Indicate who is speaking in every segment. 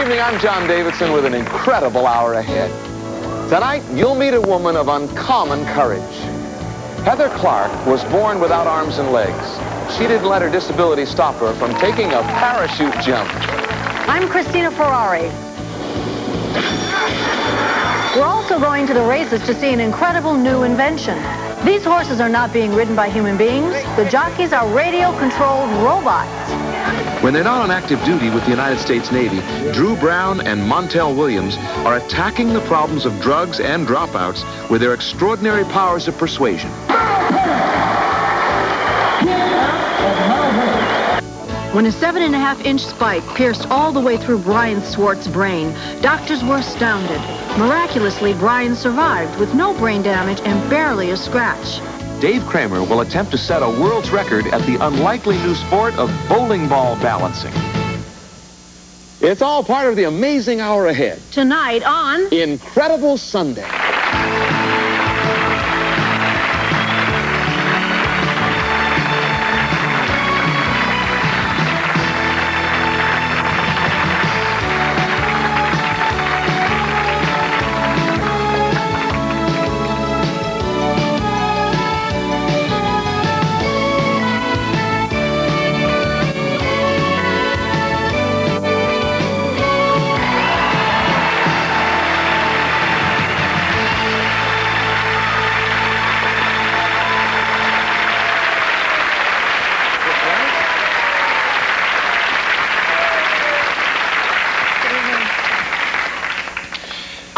Speaker 1: evening, I'm John Davidson with an incredible hour ahead. Tonight, you'll meet a woman of uncommon courage. Heather Clark was born without arms and legs. She didn't let her disability stop her from taking a parachute jump.
Speaker 2: I'm Christina Ferrari. We're also going to the races to see an incredible new invention. These horses are not being ridden by human beings. The jockeys are radio-controlled robots.
Speaker 3: When they're not on active duty with the United States Navy, Drew Brown and Montel Williams are attacking the problems of drugs and dropouts with their extraordinary powers of persuasion.
Speaker 2: When a 7.5-inch spike pierced all the way through Brian Swartz's brain, doctors were astounded. Miraculously, Brian survived with no brain damage and barely a scratch.
Speaker 3: Dave Kramer will attempt to set a world's record at the unlikely new sport of bowling ball balancing.
Speaker 1: It's all part of the amazing hour ahead.
Speaker 2: Tonight on
Speaker 1: Incredible Sunday.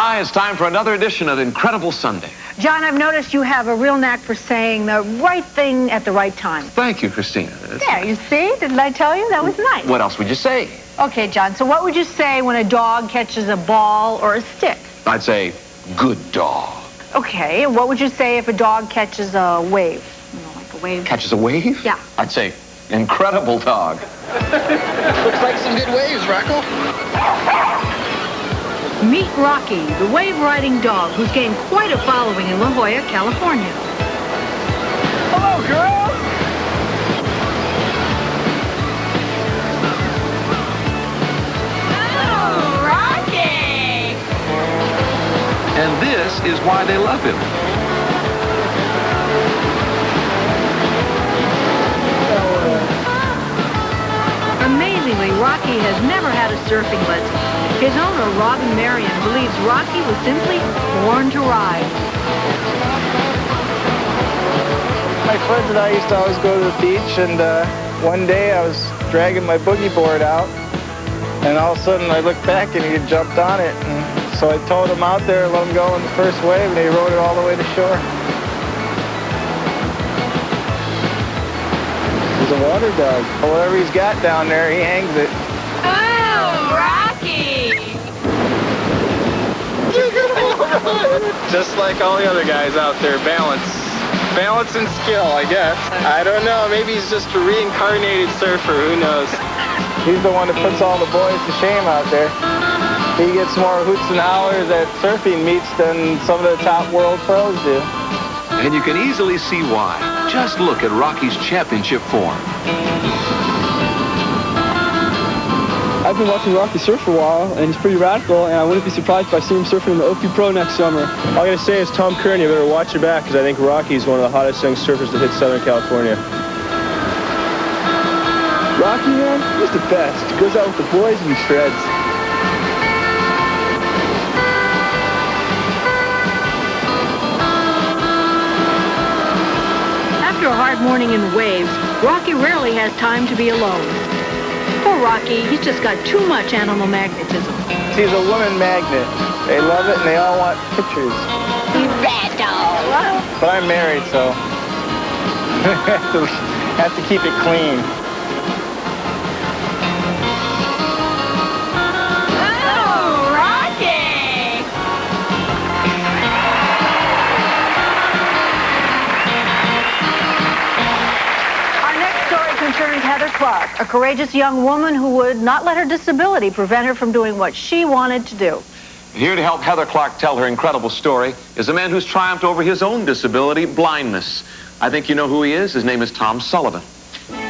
Speaker 1: Hi, it's time for another edition of Incredible Sunday.
Speaker 2: John, I've noticed you have a real knack for saying the right thing at the right time.
Speaker 1: Thank you, Christina.
Speaker 2: There, you see? Didn't I tell you? That was nice.
Speaker 1: What else would you say?
Speaker 2: Okay, John, so what would you say when a dog catches a ball or a stick?
Speaker 1: I'd say, good dog.
Speaker 2: Okay, and what would you say if a dog catches a wave? You know, like a wave.
Speaker 1: Catches a wave?
Speaker 2: Yeah.
Speaker 1: I'd say, incredible dog.
Speaker 4: Looks like some good waves, Rocco.
Speaker 2: Meet Rocky, the wave-riding dog who's gained quite a following in La Jolla, California.
Speaker 4: Hello, girls.
Speaker 2: Oh, Rocky!
Speaker 3: And this is why they love him.
Speaker 2: Amazingly, Rocky has never had a surfing lesson. His owner, Robin Marion, believes Rocky was simply born to ride.
Speaker 5: My friends and I used to always go to the beach, and one day I was dragging my boogie board out, and all of a sudden I looked back and he had jumped on it. And so I towed him out there and let him go in the first wave, and he rode it all the way to shore. He's a water dog. Whatever he's got down there, he hangs it.
Speaker 2: Oh, Rocky!
Speaker 5: Just like all the other guys out there, balance and skill, I guess. I don't know, maybe he's just a reincarnated surfer, who knows. He's the one that puts all the boys to shame out there. He gets more hoots and hollers at surfing meets than some of the top world pros do.
Speaker 3: And you can easily see why. Just look at Rocky's championship form.
Speaker 6: I've been watching Rocky surf for a while, and he's pretty radical, and I wouldn't be surprised if I see him surfing in the OP Pro next summer.
Speaker 7: All I gotta say is, Tom Curran, you better watch your back, because I think Rocky's one of the hottest young surfers to hit Southern California.
Speaker 6: Rocky, man, he's the best. He goes out with the boys and he shreds.
Speaker 2: After a hard morning in the waves, Rocky rarely has time to be alone. Poor Rocky, he's just got too much animal magnetism.
Speaker 5: He's a woman magnet. They love it and they all want pictures.
Speaker 2: You rat dog.
Speaker 5: But I'm married, so have to keep it clean.
Speaker 2: Oh, Rocky! Our next story concerns Heather Clark, a courageous young woman who would not let her disability prevent her from doing what she wanted to do.
Speaker 1: Here to help Heather Clark tell her incredible story is a man who's triumphed over his own disability, blindness. I think you know who he is. His name is Tom Sullivan.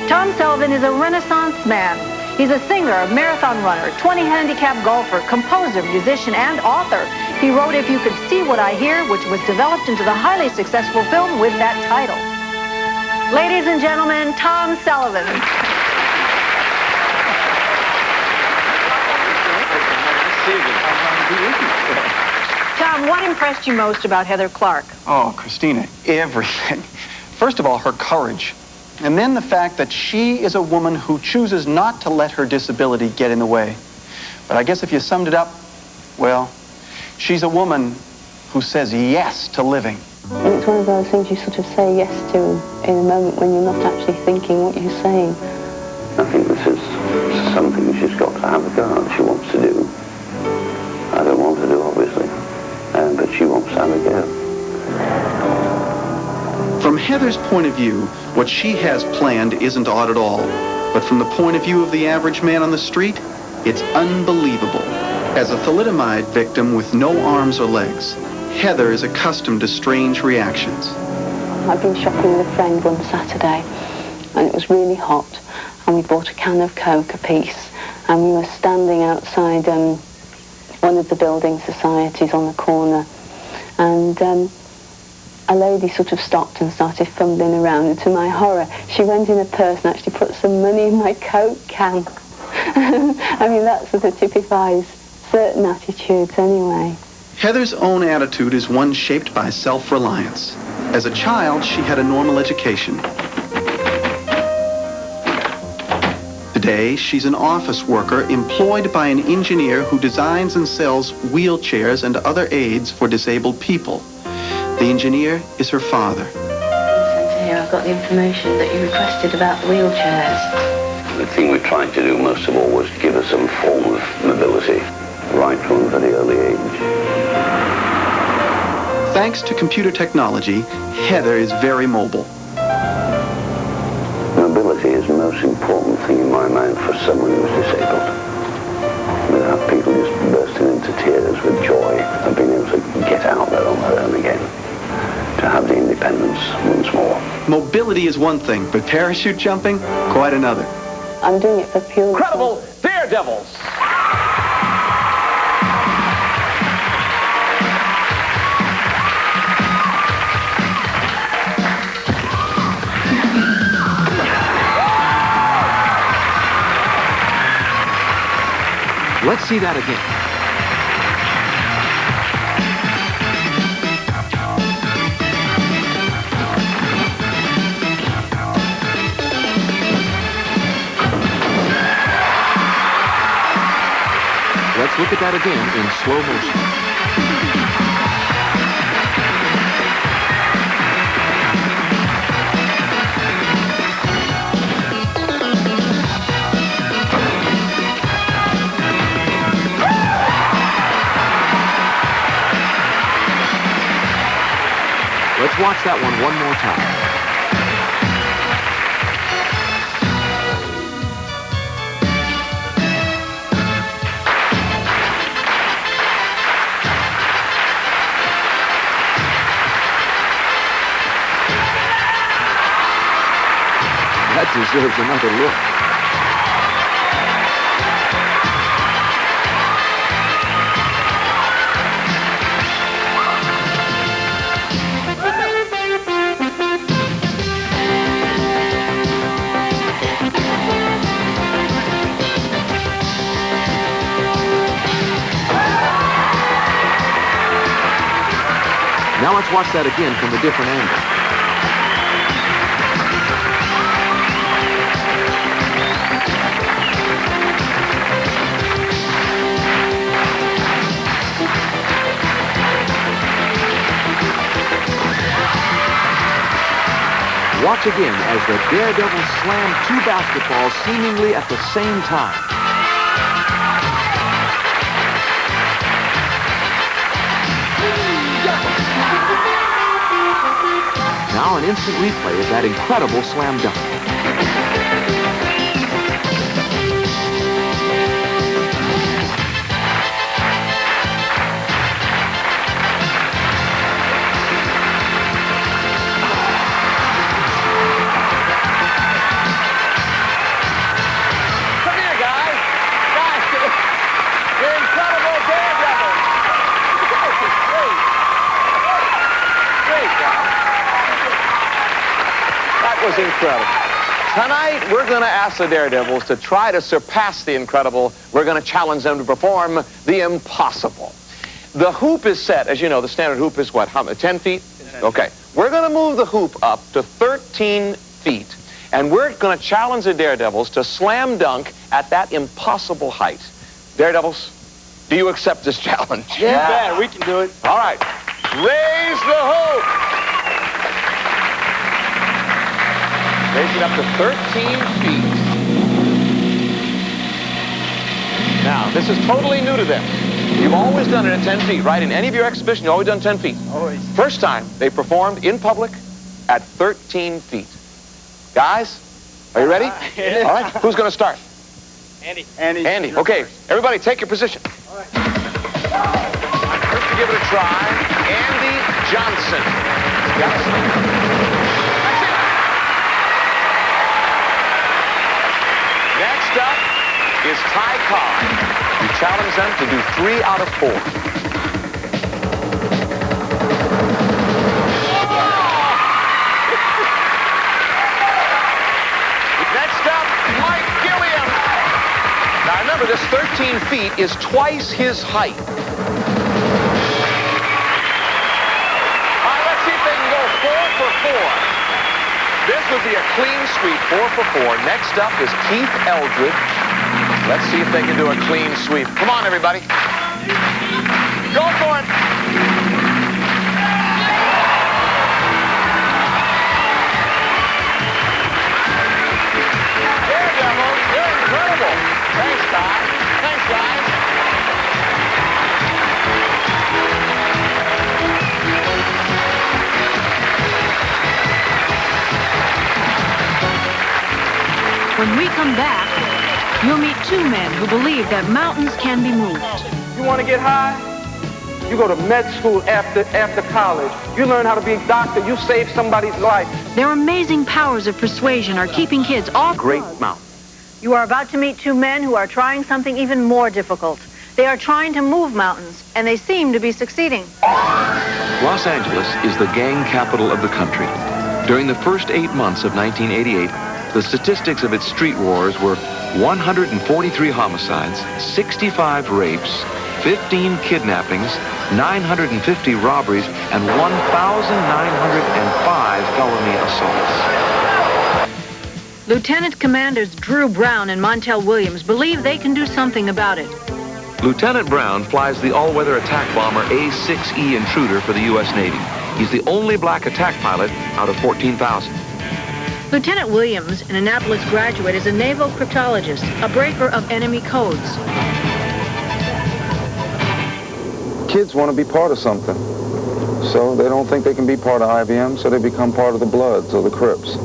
Speaker 2: Tom Sullivan is a Renaissance man. He's a singer, marathon runner, 20 handicap golfer, composer, musician, and author. He wrote If You Could See What I Hear, which was developed into the highly successful film with that title. Ladies and gentlemen, Tom Sullivan. Tom, what impressed you most about Heather Clark?
Speaker 8: Oh, Christina, everything. First of all, her courage. And then the fact that she is a woman who chooses not to let her disability get in the way. But I guess if you summed it up, well, she's a woman who says yes to living.
Speaker 9: And it's one of those things you sort of say yes to in a moment when you're not actually thinking what you're saying.
Speaker 10: I think this is something she's got to have a go at. She wants to do. I don't want to do, obviously. But she wants to have a go.
Speaker 8: From Heather's point of view, what she has planned isn't odd at all. But from the point of view of the average man on the street, it's unbelievable. As a thalidomide victim with no arms or legs, Heather is accustomed to strange reactions.
Speaker 9: I've been shopping with a friend one Saturday, and it was really hot, and we bought a can of Coke apiece, and we were standing outside one of the building societies on the corner, and a lady sort of stopped and started fumbling around, and to my horror, she went in her purse and actually put some money in my Coke can. I mean, that sort of typifies certain attitudes anyway.
Speaker 8: Heather's own attitude is one shaped by self-reliance. As a child, she had a normal education. Today, she's an office worker employed by an engineer who designs and sells wheelchairs and other aids for disabled people. The engineer is her father.
Speaker 9: Here, I've got the information that you requested about the wheelchairs.
Speaker 10: The thing we tried to do most of all was give her some form of mobility, right from a very early age.
Speaker 8: Thanks to computer technology, Heather is very mobile.
Speaker 10: Mobility is the most important thing in my mind for someone who's disabled. Without people just bursting into tears with joy of being able to get out there on their own again, to have the independence once more.
Speaker 8: Mobility is one thing, but parachute jumping, quite another.
Speaker 9: I'm doing it for pure...
Speaker 1: Incredible Daredevils!
Speaker 3: Let's see that again. Let's look at that again in slow motion. Let's watch that one more time. That deserves another look. Now let's watch that again from a different angle. Watch again as the Daredevil slammed two basketballs seemingly at the same time. Now an instant replay of that incredible slam dunk.
Speaker 1: Come here, guys. was incredible. Tonight, we're going to ask the Daredevils to try to surpass the incredible. We're going to challenge them to perform the impossible. The hoop is set. As you know, the standard hoop is what? 10 feet? Okay. We're going to move the hoop up to 13 feet. And we're going to challenge the Daredevils to slam dunk at that impossible height. Daredevils, do you accept this challenge?
Speaker 5: Yeah. You bet. We can do it.
Speaker 1: All right. Raise the hoop. Raise it up to 13 feet. Now, this is totally new to them. You've always done it at 10 feet, right? In any of your exhibitions, you've always done 10 feet.
Speaker 5: Always.
Speaker 1: First time, they performed in public at 13 feet. Guys, are you ready?
Speaker 5: Yeah.
Speaker 1: All right, who's going to start?
Speaker 5: Andy.
Speaker 1: Andy, okay. Everybody, take your position. All right. First to give it a try, Andy Johnson. Next up is Ty Cobb. You challenge them to do 3 out of 4. Now remember, this 13 feet is twice his height. All right, let's see if they can go 4 for 4. This would be a clean sweep, 4 for 4. Next up is Keith Eldridge. Let's see if they can do a clean sweep. Come on, everybody. Go for it. Daredevil, you're incredible. Thanks, Todd. Thanks, guys.
Speaker 2: When we come back, you'll meet 2 men who believe that mountains can be moved.
Speaker 11: You want to get high? You go to med school after college. You learn how to be a doctor. You save somebody's life.
Speaker 2: Their amazing powers of persuasion are keeping kids off
Speaker 1: Great mountain.
Speaker 2: You are about to meet 2 men who are trying something even more difficult. They are trying to move mountains, and they seem to be succeeding.
Speaker 3: Los Angeles is the gang capital of the country. During the first 8 months of 1988, the statistics of its street wars were 143 homicides, 65 rapes, 15 kidnappings, 950 robberies, and 1,905 felony assaults.
Speaker 2: Lieutenant Commanders Drew Brown and Montel Williams believe they can do something about it.
Speaker 3: Lieutenant Brown flies the all-weather attack bomber A-6E Intruder for the U.S. Navy. He's the only black attack pilot out of 14,000.
Speaker 2: Lieutenant Williams, an Annapolis graduate, is a naval cryptologist, a breaker of enemy codes.
Speaker 12: Kids want to be part of something, so they don't think they can be part of IBM, so they become part of the Bloods or the Crips.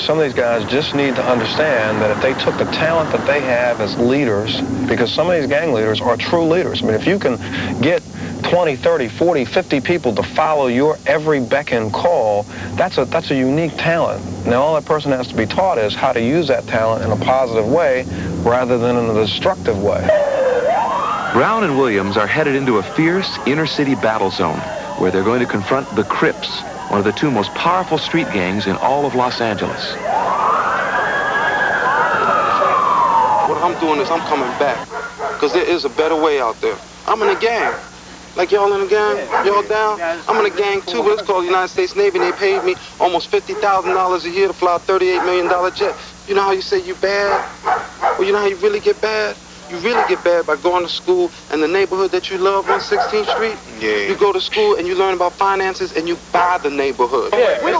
Speaker 13: Some of these guys just need to understand that if they took the talent that they have as leaders, because some of these gang leaders are true leaders. I mean, if you can get 20, 30, 40, 50 people to follow your every beck and call, that's a unique talent. Now, all that person has to be taught is how to use that talent in a positive way rather than in a destructive way.
Speaker 3: Brown and Williams are headed into a fierce inner-city battle zone where they're going to confront the Crips, one of the 2 most powerful street gangs in all of Los Angeles.
Speaker 14: What I'm doing is I'm coming back, because there is a better way out there. I'm in a gang. Like y'all in a gang? Y'all down? I'm in a gang too, but it's called the United States Navy, and they paid me almost $50,000 a year to fly a $38 million jet. You know how you say you bad? Well, you know how you really get bad? You really get bad by going to school in the neighborhood that you love on 16th Street. Yeah. You go to school and you learn about finances and you buy the neighborhood.
Speaker 11: Yeah, we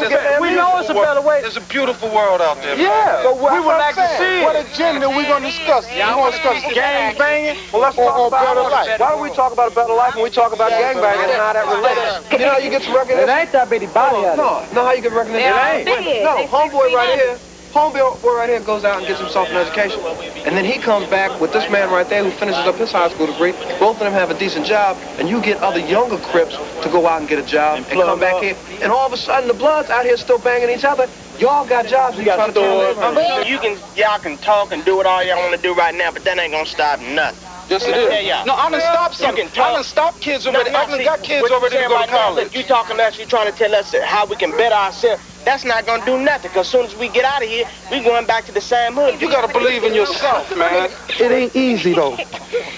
Speaker 11: know it's a better way.
Speaker 14: There's a beautiful world out there.
Speaker 11: Yeah,
Speaker 14: so
Speaker 11: we would like to see it. What agenda we going to discuss? We going to discuss gang banging? Well, let's talk about better life. Why don't we talk about a better life when we talk about gang banging and how that relates? You know how you get some recognition?
Speaker 6: It ain't that bitty body.
Speaker 11: No, how you get recognition?
Speaker 6: It ain't.
Speaker 11: No, homeboy right here. Homeboy right here goes out and gets himself an education. And then he comes back with this man right there who finishes up his high school degree. Both of them have a decent job, and you get other younger Crips to go out and get a job and come back here. And all of a sudden, the Bloods out here still banging each other. Y'all got jobs. You got stores.
Speaker 15: Y'all can talk and do what all y'all want to do right now, but that ain't gonna stop nothing.
Speaker 14: Yes, it is. No, I done stopped something. I done stopped kids already. I done got kids already to go to college.
Speaker 15: You talking to us, you trying to tell us how we can better ourselves. that's not gonna do nothing, because as soon as we get out of here, we going back to the same hood.
Speaker 14: You gotta believe in yourself, man. It ain't easy, though.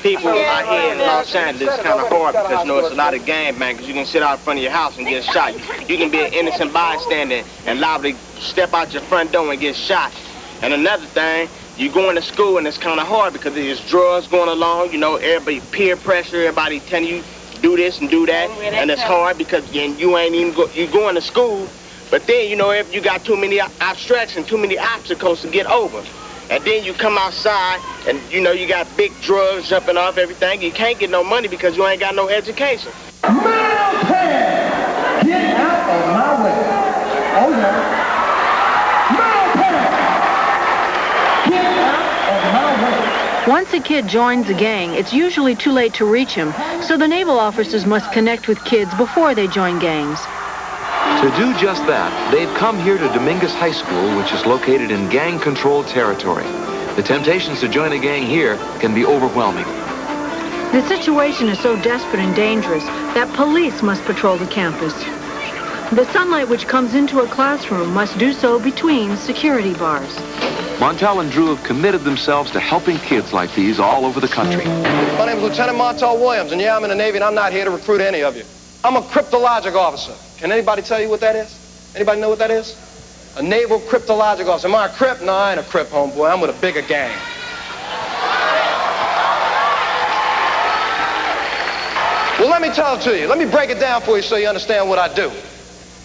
Speaker 15: People out here in Los Angeles, it's kind of hard because, you know, it's a lot of gangbangers. You can sit out in front of your house and get shot. You can be an innocent bystander and liable to step out your front door and get shot. And another thing, you going to school and it's kind of hard because there's drugs going along, you know, everybody peer pressure, everybody telling you do this and do that, and it's hard because you ain't even you going to school, but then, you know, if you got too many abstractions, too many obstacles to get over, and then you come outside and, you know, you got big drugs jumping off everything, you can't get no money because you ain't got no education.
Speaker 4: Montel, get out of my way. Oh, yeah.
Speaker 2: Once a kid joins a gang, it's usually too late to reach him, so the naval officers must connect with kids before they join gangs.
Speaker 3: To do just that, they've come here to Dominguez High School, which is located in gang-controlled territory. The temptations to join a gang here can be overwhelming.
Speaker 2: The situation is so desperate and dangerous that police must patrol the campus. The sunlight which comes into a classroom must do so between security bars.
Speaker 3: Montel and Drew have committed themselves to helping kids like these all over the country.
Speaker 11: My name is Lieutenant Montel Williams, and yeah, I'm in the Navy, and I'm not here to recruit any of you. I'm a cryptologic officer. Can anybody tell you what that is? Anybody know what that is? A naval cryptologic officer. Am I a Crip? No, I ain't a Crip, homeboy. I'm with a bigger gang. Well, let me tell it to you. Let me break it down for you so you understand what I do.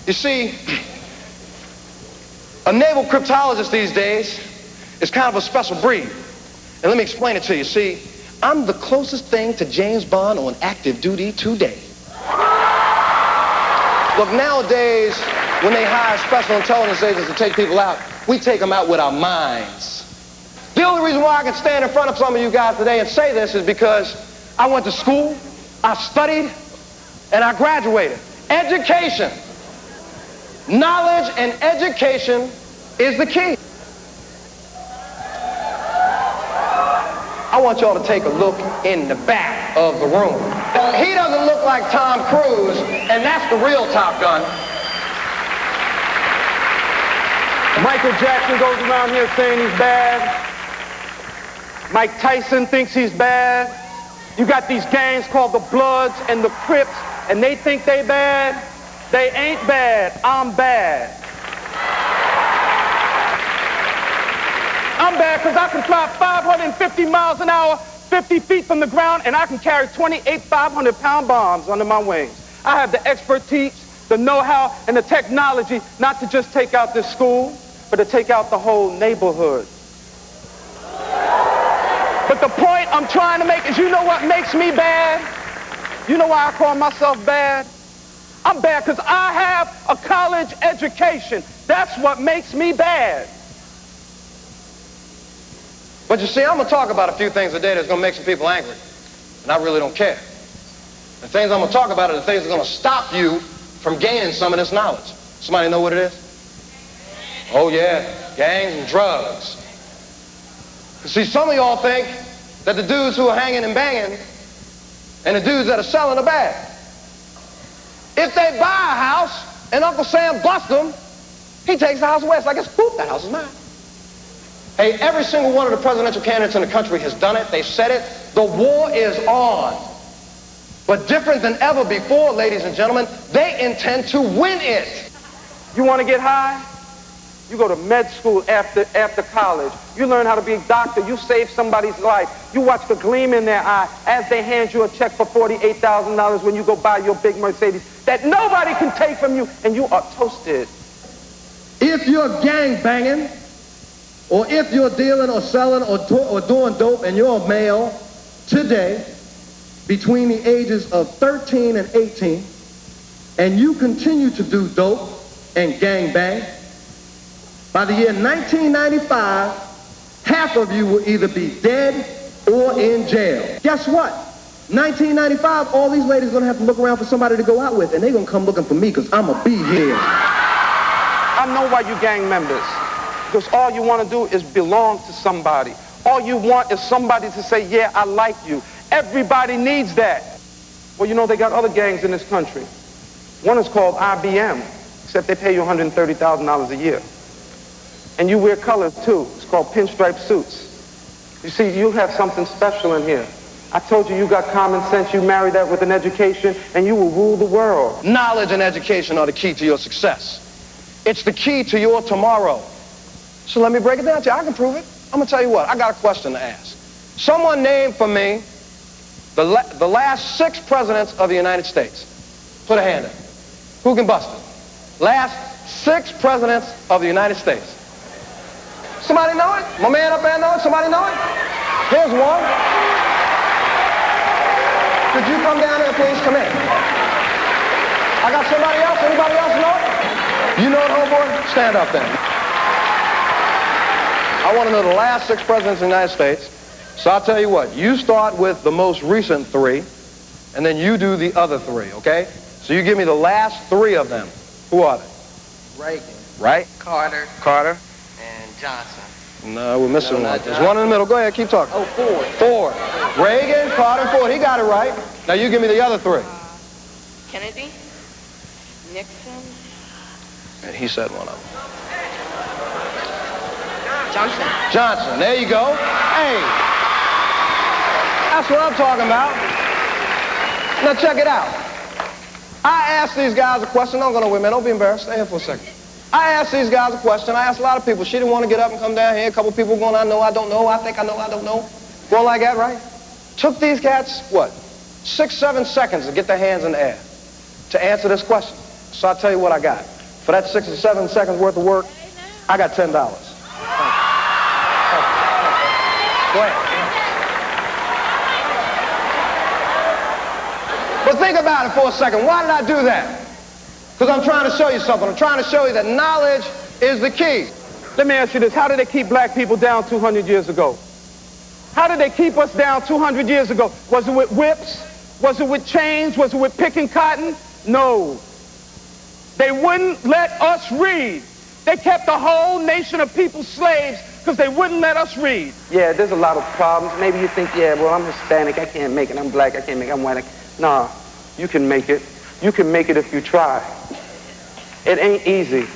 Speaker 11: You see, a naval cryptologist these days is kind of a special breed. And let me explain it to you. See, I'm the closest thing to James Bond on active duty today. Look, nowadays, when they hire special intelligence agents to take people out, we take them out with our minds. The only reason why I can stand in front of some of you guys today and say this is because I went to school, I studied, and I graduated. Education. Knowledge and education is the key. I want y'all to take a look in the back of the room. He doesn't look like Tom Cruise, and that's the real Top Gun.
Speaker 16: Michael Jackson goes around here saying he's bad. Mike Tyson thinks he's bad. You got these gangs called the Bloods and the Crips, and they think they bad. They ain't bad. I'm bad. I'm bad because I can fly 550 miles an hour, 50 feet from the ground, and I can carry 28 500-pound bombs under my wings. I have the expertise, the know-how, and the technology not to just take out this school, but to take out the whole neighborhood. But the point I'm trying to make is, you know what makes me bad? You know why I call myself bad? I'm bad because I have a college education. That's what makes me bad.
Speaker 11: But you see, I'm going to talk about a few things today that's going to make some people angry. And I really don't care. The things I'm going to talk about are the things that are going to stop you from gaining some of this knowledge. Somebody know what it is? Oh, yeah, gangs and drugs. You see, some of y'all think that the dudes who are hanging and banging and the dudes that are selling are bad. If they buy a house and Uncle Sam busts them, he takes the house away. It's like, it's poop, that house is mine. Hey, every single one of the presidential candidates in the country has done it. They've said it. The war is on. But different than ever before, ladies and gentlemen, they intend to win it.
Speaker 16: You want to get high? You go to med school after college. You learn how to be a doctor. You save somebody's life. You watch the gleam in their eye as they hand you a check for $48,000 when you go buy your big Mercedes that nobody can take from you, and you are toasted.
Speaker 11: If you're gang banging, or if you're dealing or selling or doing dope and you're a male today between the ages of 13 and 18, and you continue to do dope and gang bang, by the year 1995, half of you will either be dead or in jail. Guess what? 1995, all these ladies are going to have to look around for somebody to go out with, and they're going to come looking for me because I'm going to be here.
Speaker 16: I know why you gang members. Because all you want to do is belong to somebody. All you want is somebody to say, yeah, I like you. Everybody needs that. Well, you know, they got other gangs in this country. One is called IBM, except they pay you $130,000 a year. And you wear colors too. It's called pinstripe suits. You see, you have something special in here. I told you got common sense. You marry that with an education, and you will rule the world.
Speaker 13: Knowledge and education are the key to your success. It's the key to your tomorrow. So let me break it down to you. I can prove it. I'm going to tell you what. I got a question to ask. Someone name for me the last 6 presidents of the United States. Put a hand in. Who can bust it? Last 6 presidents of the United States. Somebody know it? My man up there know it? Somebody know it? Here's one. Could you come down here, please? Come in. I got somebody else. Anybody else know it? You know it, homeboy? Stand up then. I want to know the last 6 presidents of the United States. So I'll tell you what. You start with the most recent 3, and then you do the other 3, okay? So you give me the last 3 of them. Who are they?
Speaker 11: Reagan.
Speaker 13: Right?
Speaker 11: Carter.
Speaker 13: Carter.
Speaker 11: And Johnson.
Speaker 13: No, we're missing one. There's one in the middle. Go ahead, keep talking.
Speaker 11: Oh, Ford.
Speaker 13: Ford. Reagan, Carter, Ford. He got it right. Now you give me the other 3.
Speaker 17: Kennedy. Nixon.
Speaker 13: And he said one of them.
Speaker 17: Johnson.
Speaker 13: Johnson. There you go. Hey. That's what I'm talking about. Now check it out. I asked these guys a question. Don't go nowhere, man. Don't be embarrassed. Stay here for a second. I asked these guys a question. I asked a lot of people. She didn't want to get up and come down here. A couple people going, I know, I don't know. I think I know, I don't know. Going like that, right? Took these cats, what, 6, 7 seconds to get their hands in the air to answer this question. So I'll tell you what I got. For that 6 or 7 seconds worth of work, I got $10. Go ahead. But think about it for a second. Why did I do that? Because I'm trying to show you something. I'm trying to show you that knowledge is the key.
Speaker 16: Let me ask you this. How did they keep black people down 200 years ago? How did they keep us down 200 years ago? Was it with whips? Was it with chains? Was it with picking cotton? No. They wouldn't let us read. They kept the whole nation of people slaves because they wouldn't let us read. Yeah, there's a lot of problems. Maybe you think, yeah, well, I'm Hispanic. I can't make it. I'm black. I can't make it. I'm white. Nah, you can make it. You can make it if you try. It ain't easy.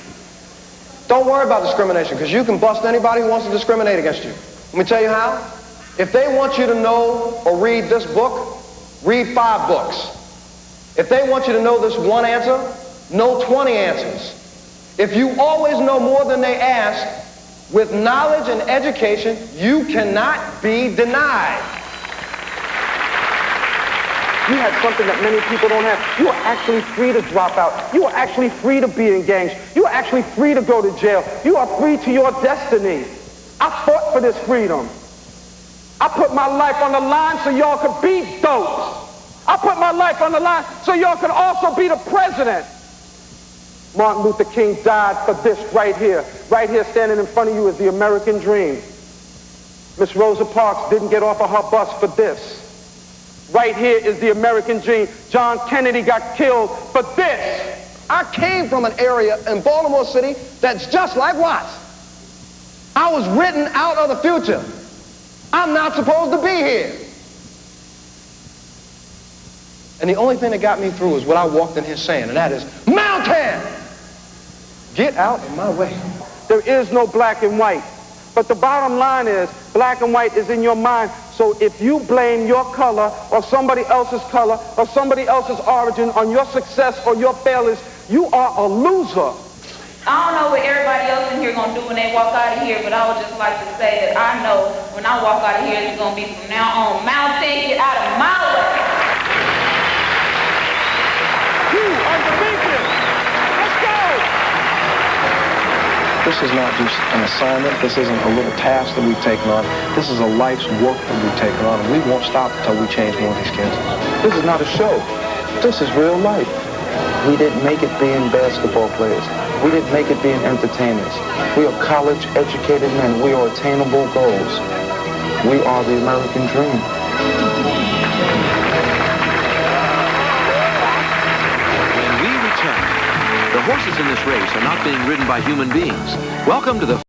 Speaker 13: Don't worry about discrimination, because you can bust anybody who wants to discriminate against you. Let me tell you how. If they want you to know or read this book, read 5 books. If they want you to know this one answer, know 20 answers. If you always know more than they ask, with knowledge and education, you cannot be denied.
Speaker 16: You have something that many people don't have. You are actually free to drop out. You are actually free to be in gangs. You are actually free to go to jail. You are free to your destiny. I fought for this freedom. I put my life on the line so y'all could be those. I put my life on the line so y'all could also be the president. Martin Luther King died for this right here. Right here standing in front of you is the American dream. Miss Rosa Parks didn't get off of her bus for this. Right here is the American dream. John Kennedy got killed for this.
Speaker 13: I came from an area in Baltimore City that's just like Watts. I was written out of the future. I'm not supposed to be here. And the only thing that got me through is what I walked in here saying, and that is, Mountain! Get out of my way.
Speaker 16: There is no black and white. But the bottom line is, black and white is in your mind. So if you blame your color or somebody else's color or somebody else's origin on your success or your failures, you are a loser.
Speaker 17: I don't know what everybody else in here gonna do when they walk out of here, but I would just like to say that I know when I walk out of here, it's gonna be from now on, Mountain, get out of my way.
Speaker 16: You are Dominguez. Let's go.
Speaker 13: This is not just an assignment. This isn't a little task that we've taken on. This is a life's work that we've taken on, and we won't stop until we change more of these kids.
Speaker 12: This is not a show. This is real life. We didn't make it being basketball players. We didn't make it being entertainers. We are college-educated men. We are attainable goals. We are the American dream.
Speaker 3: When we return, the horses in this race are not being ridden by human beings. Welcome to the